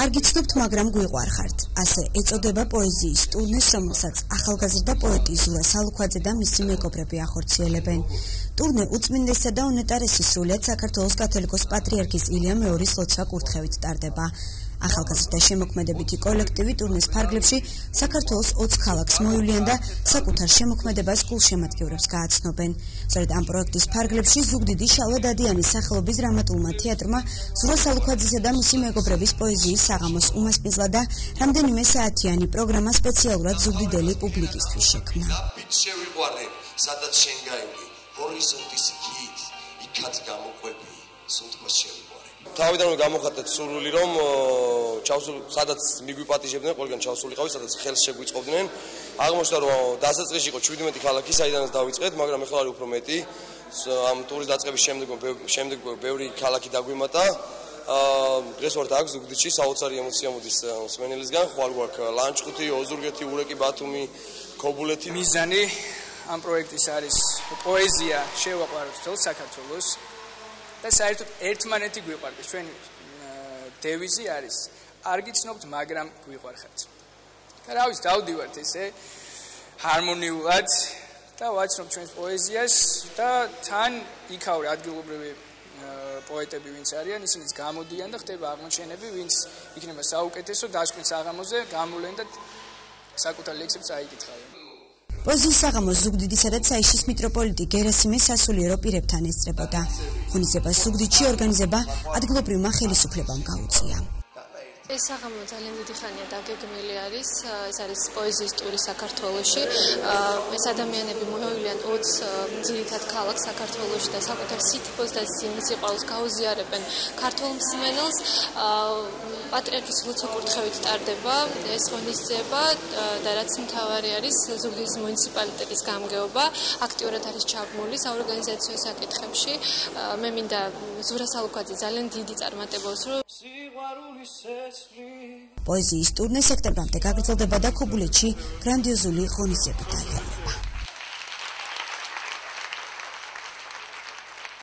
არ გიცნობთ, მაგრამ გვიყვარხართ. ასე ეწოდება პოეზიის ტურნეს, რომელსაც ახალგაზრდა პოეტი ზურა სალუქვაძე და მისი მეგობრები ახორციელებენ. ტურნე უწმინდესისა და უნეტარესის სრულიად საქართველოს კათოლიკოს პატრიარქის ილია მეორის ლოცვა კურთხევით ტარდება. ახალგაზრდა შემოქმედებითი კოლექტივი ტურნეს ფარგლებში საქართველოს 20 ქალაქს მოივლიან და საკუთარ შემოქმედებას გულშემატკივრებს გააცნობენ. სწორედ ამ პროექტის ფარგლებში ზუგდიდის შალვა დადიანის სახელობის დრამატულმა თეატრმა ზურა სალუქვაძისა და მისი მეგობრების პოეზიის საღამოს უმასპინძლა და რამდენიმე საათიანი პროგრამა სპეციალურად ზუგდიდელი პუბლიკისთვის შექმნა. შევიყვარე, სადაც შენ გაივli, ჰორიზონტის იქით, იქაც გამოყვები, სუნთქოს შევიყვარე. თავიდანვე გამოხატეთ სურვილი, რომ სადაც მიგვიპატიჟებდნენ, ყველგან ჩავსულიყავი, სადაც ხელს შეგვიწყობდნენ. აღმოჩნდა, რომ დასაწყისში იყო 17 ქალაქი, საიდანაც დავიწყეთ, მაგრამ ეხლა არის უფრო მეტი. ამ ტურის დაწყების შემდეგ ბევრი ქალაქი დაგვიმატა. დღეს ვართ აქ ზუგდიდში, საოცარი ემოცია მოდის მსმენელისგან. ხვალ გვაქვს ლანჩხუთი, ოზურგეთი, ურეკი, ბათუმი, ქობულეთი. მიზანი ამ პროექტის არის პოეზია შევაყვაროთ თელ საქართველოს. და საერთოდ ერთმანეთი გვიყვარდეს. ჩვენი დევიზი არის არ გიცნობთ, მაგრამ გვიყვარხართ. და რა ვიცი, დავდივართ ესე ჰარმონიულად და ვაცნობ ჩვენს პოეზიას და თან იქაური ადგილობრივი პოეტები ვინც არიან, ისინიც გამოდიან და ხდება აღმოჩენები, ვინც იქნება საუკეთესო დასკვნის საღამოზე გამოვლენ და საკუთარ ლექსებს აიკითხავენ. პოეზიის საღამოს ზუგდიდისა და ცაიშის მიტროპოლიტი გერასიმე სასულიერო პირებთან ესწრებოდა. ღონისძიებას ზუგდიდში ორგანიზება ადგილობრივმა ხელისუფლებამ გაუწია. ეს საღამო ძალიან დიდი ხანია დაგეგმილი არის. ეს არის პოეზიის ტური საქართველოში. ეს ადამიანები მოივლიან 20 ძირითად ქალაქს საქართველოში და საკუთარ სითბოს და სიყვარულს გაუზიარებენ ქართულ მსმენელს. პატრიარქის ლოცვა კურთხევით ტარდება ეს ღონისძიება და რაც მთავარი არის ზუგდიდის მუნიციპალიტეტის გამგეობა აქტიურად არის ჩაბმული საორგანიზაციო საკითხებში. მე მინდა ზურა სალუქვაძე ძალიან დიდი წარმატებულს რომ პოეზიის ტურნე სექტემბრამდე გაგრძელდება და ქობულეთში გრანდიოზული ღონისძიებით აიარება.